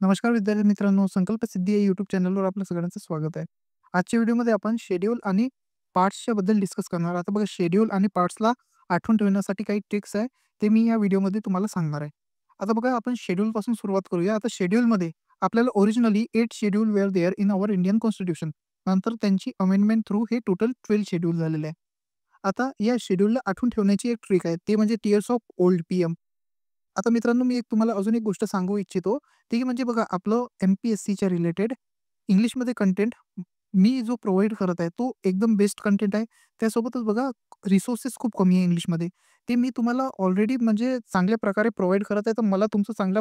नमस्कार विद्यार्थी मित्रांनो, संकल्प सिद्धी या यूट्यूब चॅनलवर आपलं सगळ्यांचं स्वागत आहे. आजच्या व्हिडिओमध्ये आपण शेड्यूल आणि पार्ट्सच्या बद्दल डिस्कस करणार आहोत. आता बघा, शेड्यूल आणि पार्ट्सला आठवण ठेवण्यासाठी काही ट्रिक्स आहे, ते मी या व्हिडिओमध्ये तुम्हाला सांगणार आहे. आता बघा, आपण शेड्यूलपासून सुरुवात करूया. आता शेड्यूलमध्ये आपल्याला originally 8 schedule were there in our Indian constitution. नंतर त्यांची अमेंडमेंट थ्रू हे टोटल 12 शेड्यूल झालेले आहे. आता या शेड्यूलला आठवून ठेवण्याची एक ट्रिक आहे, ते म्हणजे टियर्स ऑफ ओल्ड पीएम. आता मित्रांनो, मी तुम्हाला अजून एक गोष्ट सांगू इच्छितो. ती म्हणजे बघा, आपलं एम-पी-एस-सीच्या रिलेटेड इंग्लिशमध्ये कंटेंट मी जो प्रोव्हाईड करत आहे, तो एकदम बेस्ट कंटेंट आहे. त्यासोबतच बघा, रिसोर्सेस खूप कमी आहे इंग्लिशमध्ये. ते मी तुम्हाला ऑलरेडी म्हणजे चांगल्या प्रकारे प्रोव्हाईड करत आहे, तर मला तुमचा चांगला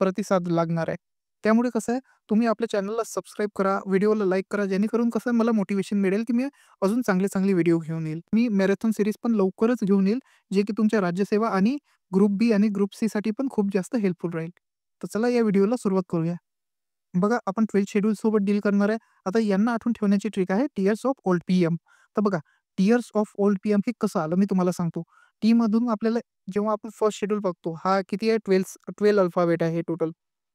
प्रतिसाद लागणार आहे. त्यामुळे कसं आहे, तुम्ही आपल्या चॅनलला सबस्क्राईब करा, व्हिडिओला लाईक करा, जेणेकरून कसं आहे, मला मोटिव्हेशन मिळेल, की मी अजून चांगले-चांगले व्हिडिओ घेऊन येईल. मी मॅरेथॉन सीरीज पण लवकरच घेऊन येईल, जे की तुमच्या राज्यसेवा आणि ग्रुप बी आणि ग्रुप सीसाठी पण खूप जास्त हेल्पफुल राहील. तर चला या व्हिडिओला सुरुवात करूया. बघा, आपण 12 शेड्यूल सोबत डील करणार आहे. आता यांना आठवून ठेवण्याची ट्रिक आहे टियर्स ऑफ ओल्ड पीएम. तर बघा, टियर्स ऑफ ओल्ड पीएम हे कसं आलं मी तुम्हाला सांगतो. टी मधून आपल्याला जेव्हा आपण फर्स्ट शेड्यूल बघतो, हा किती आहे, 12 अल्फाबेट आहे टोटल.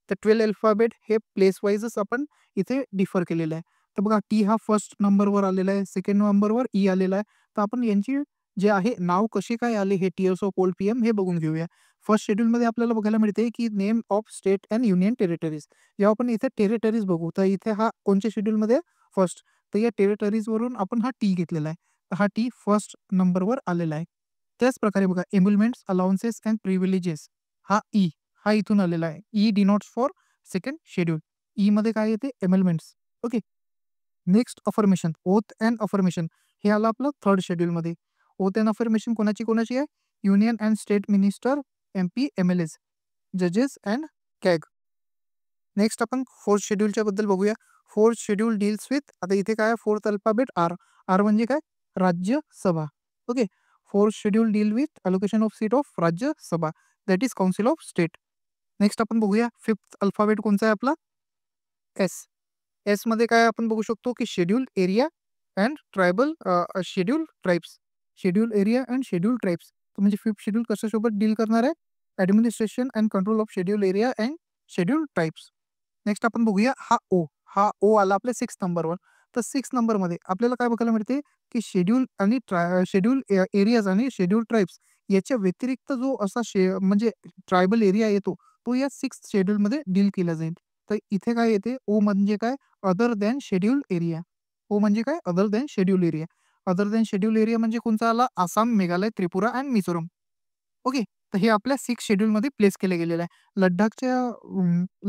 तर 12 अल्फाबेट हे प्लेस वाईजच आपण इथे डिफर केलेलं आहे. तर बघा, टी हा फर्स्ट नंबरवर आलेला आहे, सेकंड नंबरवर ई आलेला आहे. तर आपण यांची जे आहे नाव कसे काय आले हे टियर्स ऑफ ओल्ड पीएम हे बघून घेऊया. फर्स्ट शेड्यूलमध्ये आपल्याला बघायला मिळते की name of state and union territories. जेव्हा आपण इथे टेरिटरीज बघू, तर इथे हा कोणत्या शेड्यूलमध्ये फर्स्ट. तर या टेरिटरीजवरून आपण हा टी घेतलेला आहे. तर हा टी फर्स्ट नंबरवर आलेला आहे. त्याच प्रकारे बघा, एम्बुलमेंट्स, अलाउन्सेस अँड प्रिव्हिलेजेस, हा ई, हा इथून आलेला आहे. E denotes for second schedule. E मध्ये काय येते, emoluments. Okay. Next affirmation, oath and affirmation, हे आलं आपलं थर्ड शेड्यूलमध्ये. ओथ अँड अफर्मेशन कोणाची कोणाची आहे, union and state minister, MP, MLAs, जजेस अँड कॅग. नेक्स्ट आपण फोर्थ शेड्यूलच्या बद्दल बघूया. फोर्थ शेड्यूल डील्स विथ, आता इथे काय, फोर्थ अल्फाबेट आर. आर म्हणजे काय, Rajya Sabha. Okay. Fourth schedule deal with allocation of seat of Rajya Sabha, that is council of state. Next आपण बघूया, फिफ्थ अल्फाबेट कोणचा आहे आपला, एस. एसमध्ये काय आपण बघू शकतो, की schedule area and tribal, schedule tribes. Schedule area and schedule tribes. म्हणजे फिफ्थ शेड्यूल कशासोबत डील करणार आहे, administration and control of schedule area and schedule tribes. Next आपण बघूया, हा ओ. हा ओ आला आपल्या 6 नंबरवर. तर 6 नंबरमध्ये आपल्याला काय बघायला मिळते, की शेड्यूल आणि शेड्यूल एरियाज आणि शेड्यूल ट्राइब्स याच्या व्यतिरिक्त जो असा म्हणजे ट्रायबल एरिया येतो, तो या 6th शेड्यूलमध्ये डील केला जाईल. तर इथे काय येते, ओ म्हणजे काय, अदर दॅन शेड्यूल एरिया. ओ म्हणजे काय, other than schedule area. Other than schedule area म्हणजे कोणता आला, आसाम, मेघालय, त्रिपुरा अँड मिझोरम. ओके. तर हे आपल्या 6 शेड्यूलमध्ये प्लेस केलं गेलेलं आहे.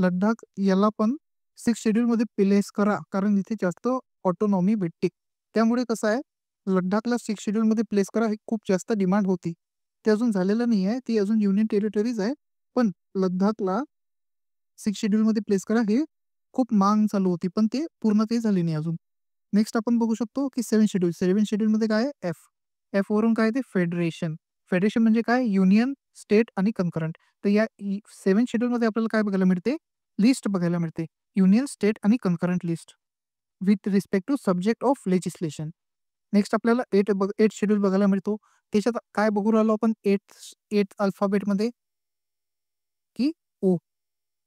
लडाख याला पण 6 शेड्यूलमध्ये प्लेस करा, कारण इथे जास्त ऑटोनॉमी भेटते. त्यामुळे कसं आहे, लडाखला 6 शेड्यूलमध्ये प्लेस करा, ही खूप जास्त डिमांड होती. ते अजून झालेलं नाही आहे. ती अजून युनियन टेरिटरीज आहे. पण लडाखला 6 शेड्यूलमध्ये प्लेस करा, हे खूप मांग चालू होती, पण ते पूर्णतही झाली नाही अजून. नेक्स्ट आपण बघू शकतो, की 7 शेड्यूल. 7 शेड्यूलमध्ये काय आहे, एफ. एफवरून काय येते, फेडरेशन. फेडरेशन म्हणजे काय, युनियन, स्टेट आणि कन्करंट. तर या 7 शेड्यूलमध्ये आपल्याला काय बघायला मिळते, लिस्ट बघायला मिळते. युनियन, स्टेट आणि concurrent list with respect to subject of legislation. Next आपल्याला 8 शेड्यूल बघायला मिळतो. त्याच्यात काय बघू राहिलो आपण, 8 अल्फाबेटमध्ये, की ओ.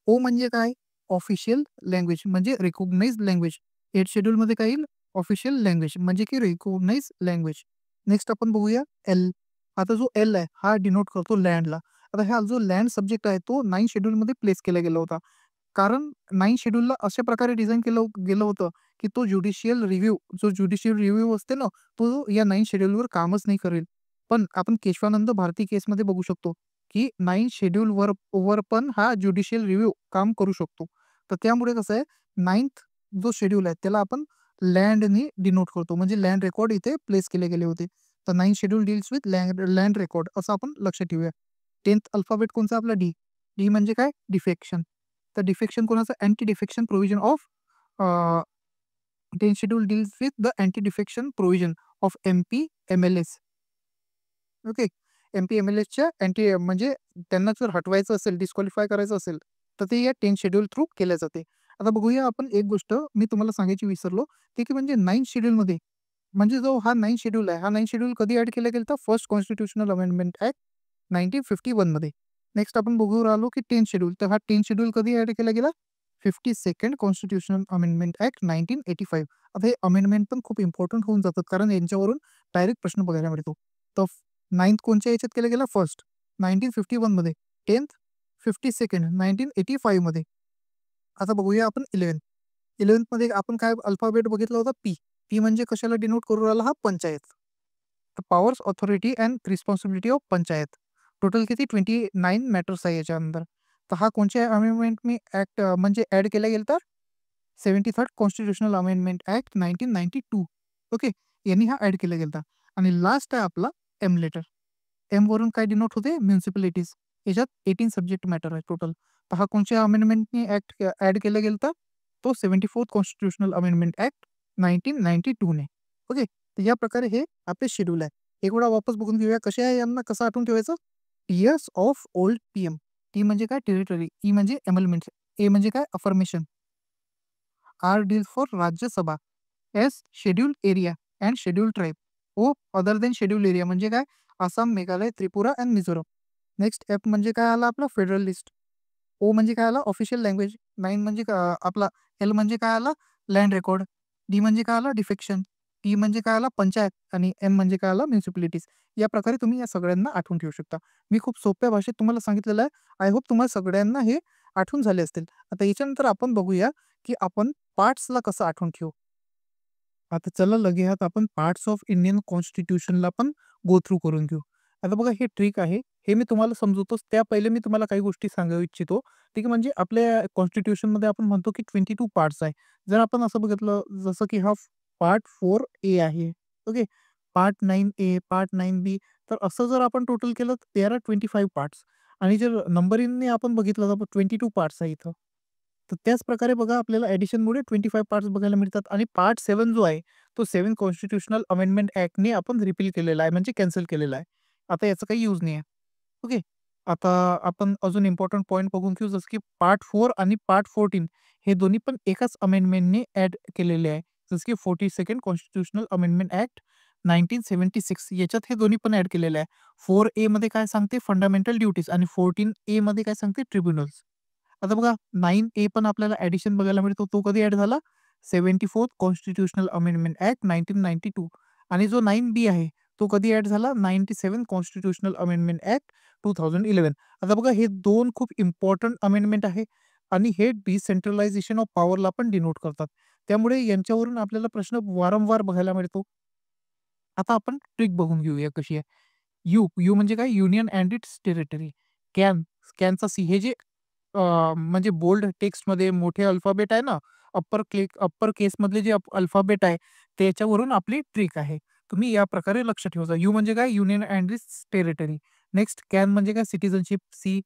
ओ म्हणजे काय, ऑफिशियल लँग्वेज म्हणजे रिकॉग्नाइज्ड लँग्वेज. 8 शेड्यूलमध्ये काय येईल, ऑफिशियल लँग्वेज म्हणजे की रिकॉग्नाइज्ड लँग्वेज. नेक्स्ट आपण बघूया, एल. आता जो एल आहे, हा डिनोट करतो लँडला. आता हा जो लँड सब्जेक्ट आहे, तो 9 शेड्यूलमध्ये प्लेस केला गेला होता. कारण 9 शेड्यूलला अशा प्रकारे डिझाइन केलं गेलं होतं, की तो ज्युडिशियल रिव्ह्यू असते ना, तो या 9 शेड्यूलवर कामच नाही करेल. पण आपण केशवानंद भारती केसमध्ये बघू शकतो, की 9 शेड्यूलवर वर पण हा ज्युडिशियल रिव्ह्यू काम करू शकतो. तर त्यामुळे कसं आहे, 9th जो शेड्यूल आहे, त्याला आपण लँडनी डिनोट करतो. म्हणजे लँड रेकॉर्ड इथे प्लेस केले गेले होते. तर 9 schedule deals with land record, असं आपण लक्षात ठेवूया. 10th अल्फाबेट कोणचा आपला, डी. डी म्हणजे काय, डिफेक्शन. तर डिफेक्शन कोणाचं, anti defection provision of, 10 schedule deals with the anti defection provision of MP, MLAs. Okay. MP, एम-एल-एसच्या अँटी म्हणजे त्यांना जर हटवायचं असेल, डिस्क्वालिफाय करायचं असेल, तर ते या 10 शेड्यूल थ्रू केल्या जाते. आता बघूया आपण एक गोष्ट मी तुम्हाला सांगायची विसरलो, ते की म्हणजे 9 शेड्यूलमध्ये, म्हणजे जो हा 9 शेड्यूल आहे, हा 9 शेड्यूल कधी ॲड केला गेला होता, फर्स्ट कॉन्स्टिट्यूशनल अमेंडमेंट ॲक्ट 1951 मध्ये. नेक्स्ट आपण बघू राहिलो, की 10 शेड्यूल. तर हा 10 शेड्यूल कधी ॲड केला गेला, 52nd कॉन्स्टिट्यूशनल अमेंडमेंट ॲक्ट 1985. आता हे अमेंडमेंट पण खूप इम्पॉर्टंट होऊन जातात, कारण यांच्यावरून डायरेक्ट प्रश्न बघायला मिळतो. तर 9th कोणत्या याच्यात केलं गेलं? फर्स्ट 1951 मध्ये, 10th 52nd 1985 मध्ये. आता बघूया आपण 11th मध्ये आपण काय अल्फाबेट बघितला होता? पी. पी म्हणजे कशाला डिनोट करू राहिला? हा panchayat. Powers, authority and responsibility of panchayat. Total किती? 29 मॅटर्स आहे याच्या अंदर. तर हा कोणत्या अमेंडमेंटनी ॲक्ट म्हणजे ॲड केला गेला? तर 73rd constitutional amendment act 1992. Okay, यांनी हा ॲड केला गेला. आणि लास्ट आहे आपला एम लेटर. एम वरून काय डिनोट होते? म्युनिसिपॅलिटीज. याच्यात 18 सब्जेक्ट मॅटर आहे टोटल. तर हा कोणत्या अमेंडमेंटनी ॲक्ट ॲड केला गेला? तो 74th कॉन्स्टिट्यूशनल अमेंडमेंट ॲक्ट 1992 ने. ओके, तर या प्रकारे हे आपले शेड्यूल आहे. एक वेळा वापस बघून घेऊया कसे आहे, यांना कसं आठवून ठेवायचं. Years of old PM. T म्हणजे काय? टेरिटरी. ई म्हणजे एमलमेंट. ए म्हणजे काय? Affirmation. R deals for Rajya Sabha. S schedule area and schedule tribe. O other than schedule area म्हणजे काय? Assam, Meghalaya, Tripura and Mizoram. Next F म्हणजे काय आला? आपला फेडरल लिस्ट. ओ म्हणजे काय आला? Official language. 9 म्हणजे आपला एल म्हणजे काय आला? Land record. डी म्हणजे काय आला? डिफेक्शन. टी म्हणजे काय आला? पंचायत. आणि एम म्हणजे काय आला? म्युनिसिपॅलिटीज. या प्रकारे तुम्ही या सगळ्यांना आठवून ठेवू शकता. मी खूप सोप्या भाषेत तुम्हाला सांगितलेलं आहे. आय होप तुम्हाला सगळ्यांना हे आठवून झाले असतील. आता याच्यानंतर आपण बघूया की आपण पार्ट्सला कसं आठवून ठेवू. आता चला लगेच आपण पार्ट्स ऑफ इंडियन कॉन्स्टिट्यूशनला पण गो थ्रू करून घेऊ. आता बघा हे ट्रिक आहे. हे मी तुम्हाला समजवतोच. त्या पहिले मी तुम्हाला काही गोष्टी सांगू इच्छितो. ठीक आहे, म्हणजे आपल्या कॉन्स्टिट्यूशनमध्ये आपण म्हणतो की 22 पार्ट्स आहे. जर आपण असं बघितलं जसं की हा पार्ट 4A आहे. Okay. Part 9A, part 9B. तर असं जर आपण टोटल केलं तर देअर आर 25 पार्ट्स. आणि जर नंबरिंगने आपण बघितलं तर 22 पार्ट्स आहे इथं. तर त्याच प्रकारे बघा आपल्याला ॲडिशनमुळे 25 पार्ट्स बघायला मिळतात. आणि पार्ट 7 जो आहे तो 7 कॉन्स्टिट्यूशनल अमेंडमेंट ॲक्टने आपण रिपील केलेला आहे, म्हणजे कॅन्सल केलेला आहे. आता याचा काही यूज नाही आहे. ओके. आता आपण अजून इम्पॉर्टंट पॉइंट बघून घेऊ, जसं की पार्ट 4 आणि पार्ट 14 हे दोन्ही पण एकाच अमेंडमेंटने ॲड केलेले आहे. जसं की 42nd कॉन्स्टिट्यूशनल अमेंडमेंट ॲक्ट 1976 याच्यात हे दोन्ही पण ॲड केलेलं आहे. 4A मध्ये काय सांगते? Fundamental duties. आणि 14A मध्ये काय सांगते? ट्रिब्युनल्स. आता बघा 9A पण आपल्याला ॲडिशन बघायला मिळतो. तो कधी ॲड झाला? 74th constitutional amendment act 1992. आणि जो 9B आहे तो कधी ॲड झाला? 97 कॉन्स्टिट्यूशनल अमेंडमेंट ॲक्ट 2011. आता बघा हे 2 खूप इम्पॉर्टंट अमेंडमेंट आहे आणि हे डिसेंट्रलायझेशन ऑफ पॉवरला पण डिनोट करतात. त्यामुळे यांच्यावरून आपल्याला प्रश्न वारंवार बघायला मिळतो. आता आपण ट्रिक बघून घेऊया कशी आहे. यू म्हणजे काय? Union and its territory. कॅनचा सी. हे जे म्हणजे बोल्ड टेक्स्टमध्ये मोठे अल्फाबेट आहे ना, अप्पर केसमधले जे अल्फाबेट आहे, त्याच्यावरून आपली ट्रिक आहे. तुम्ही या प्रकारे लक्ष ठेवा. यू म्हणजे काय? Union and its territory. Next can म्हणजे काय? सिटिझनशिप. सी.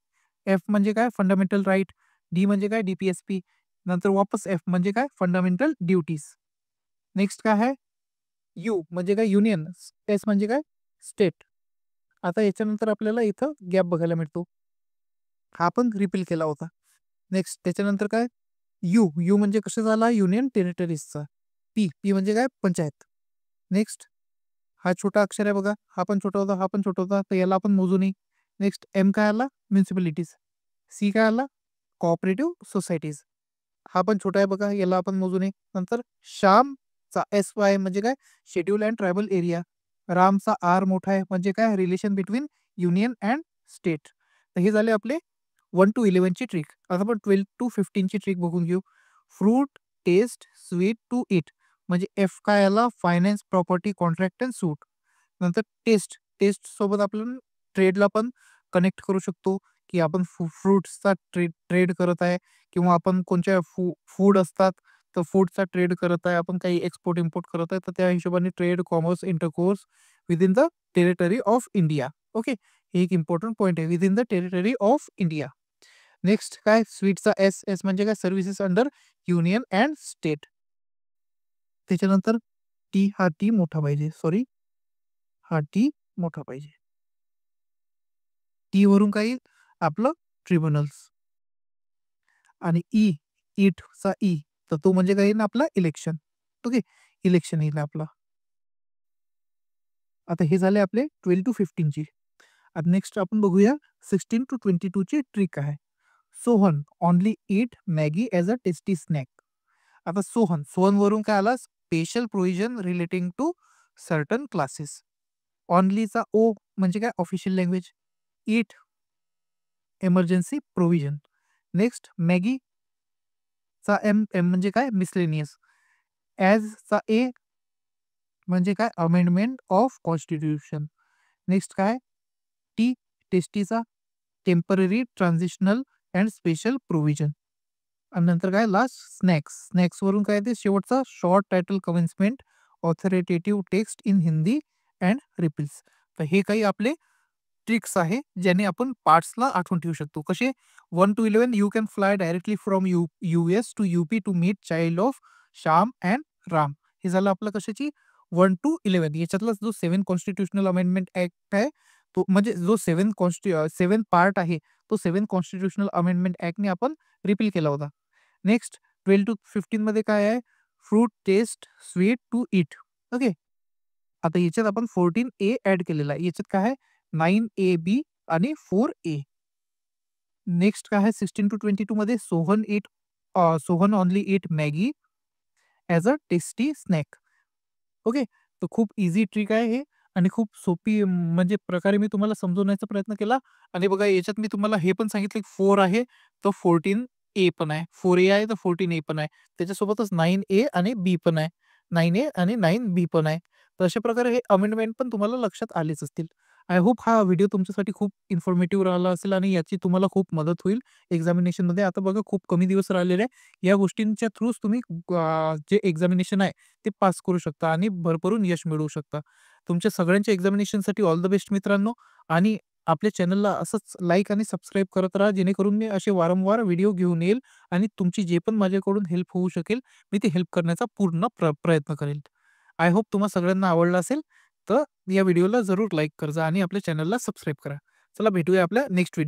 एफ म्हणजे काय? Fundamental right. डी म्हणजे काय? डी-पी-एस-पी. नंतर वापस एफ म्हणजे काय? Fundamental duties. नेक्स्ट काय आहे? यू म्हणजे काय? युनियन. एस म्हणजे काय? स्टेट. आता याच्यानंतर आपल्याला इथं गॅप बघायला मिळतो. हा आपण रिपील केला होता. नेक्स्ट त्याच्यानंतर काय? यू म्हणजे कसं झाला? युनियन टेरिटरीजचा. पी म्हणजे काय? पंचायत. नेक्स्ट हा छोटा अक्षर आहे बघा. हा पण छोटा होता, हा पण छोटा होता. तर याला आपण मोजू नये. नेक्स्ट एम काय आला? म्युनिसिपॅलिटीज. सी काय आला? Cooperative societies. हा पण छोटा आहे बघा. याला आपण मोजू नये. नंतर श्यामचा एस-वाय म्हणजे काय? Schedule and tribal area. रामचा आर मोठा आहे म्हणजे काय? Relation between union and state. तर हे झाले आपले 1 to 11 ची ट्रिक. आता आपण 12 to 15 ची ट्रिक बघून घेऊ. Fruit, taste, sweet to eat. म्हणजे एफ काय आला? Finance, property, contract and suit. नंतर टेस्ट सोबत आपण ट्रेडला पण कनेक्ट करू शकतो, की आपण फ्रुट्सचा ट्रेड करत आहे, किंवा आपण कोणत्या फूड असतात, तर फूडचा ट्रेड करत आहे. आपण काही एक्सपोर्ट इम्पोर्ट करत आहे, तर त्या हिशोबाने trade, commerce, intercourse within the territory of India. Okay, हे एक इम्पॉर्टंट पॉईंट आहे. Within the territory of India. Next काय? स्वीटचा एस म्हणजे काय? Services under union and state. त्याच्यानंतर टी मोठा पाहिजे. सॉरी, हा टी मोठा पाहिजे. टी वरून काय येईल? आपलं ट्रिब्युनल्स. आणि ईटचा तर तो म्हणजे काय येईल ना? आपला इलेक्शन. ओके, इलेक्शन येईल आपला. आता हे झाले आपले 12 to 15 ची. आता नेक्स्ट आपण बघूया 16 to 22 ची ट्रिक आहे. Sohan only eat Maggi as a tasty snack. आता सोहनवरून काय आला? Special provision relating to certain classes. ओनलीचा ओ म्हणजे काय? Official language. Eat emergency provision. Next मॅगीचा एम म्हणजे काय? मिसलेनियस. ॲजचा ए म्हणजे काय? Amendment of constitution. नेक्स्ट काय? टी टेस्टीचा temporary transitional and special provision. आणि नंतर काय? लास्ट स्नॅक्सवरून काय ते शेवटचा short title commencement authoritative text in Hindi and रिपील्स. तर हे काही आपले ट्रिक्स आहे ज्याने आपण पार्ट्सला आठवून ठेवू शकतो. कसे? 1 to 11 you can fly directly from US to UP to meet child of Shyam and Ram. हे झालं आपलं कशाची? 1 to 11. याच्यातला जो 7 कॉन्स्टिट्यूशनल अमेंडमेंट ऍक्ट आहे तो म्हणजे जो 7 पार्ट आहे तो 7 कॉन्स्टिट्यूशनल अमेंडमेंट ऍक्टने आपण रिपील केला होता. नेक्स्ट 12 to 15 मध्ये काय आहे? Fruit taste sweet to eat. Okay. आता याच्यात आपण 14A ऍड केलेला आहे. याच्यात काय आहे? 9AB आणि 4A. नेक्स्ट काय आहे? 16 to 22 मध्ये Sohan only eat Maggi as a tasty snack. Okay. तर खूप इझी ट्रिक आहे हे आणि खूप सोपी म्हणजे प्रकारे मी तुम्हाला समजवण्याचा प्रयत्न केला. आणि बघा याच्यात मी तुम्हाला हे पण सांगितलं की 4 आहे तर 14A पण आहे. 4A आहे तर 14A पण आहे. त्याच्यासोबतच 9A आणि B पण आहे. 9A आणि 9B पण आहे. तर अशा प्रकारे हे अमेंडमेंट पण तुम्हाला लक्षात आलेच असतील. आय होप हा व्हिडिओ तुमच्यासाठी खूप इन्फॉर्मेटिव्ह राहिला असेल आणि याची तुम्हाला खूप मदत होईल एक्झामिनेशनमध्ये. आता बघा खूप कमी दिवस राहिलेले आहे. या गोष्टींच्या थ्रूच तुम्ही जे एक्झामिनेशन आहे ते पास करू शकता आणि भरभरून यश मिळवू शकता. तुमच्या सगळ्यांच्या एक्झामिनेशनसाठी ऑल द बेस्ट मित्रांनो. आणि आपल्या चॅनलला असंच लाईक आणि सबस्क्राईब करत राहा जेणेकरून मी असे वारंवार व्हिडिओ घेऊन येईल आणि तुमची जे पण माझ्याकडून हेल्प होऊ शकेल मी ती हेल्प करण्याचा पूर्ण प्रयत्न करेल. आय होप तुम्हा सगळ्यांना आवडला असेल. तर या व्हिडिओला जरूर लाईक करा आणि आपल्या चॅनलला सबस्क्राईब करा. चला भेटूया आपल्या नेक्स्ट व्हिडिओ.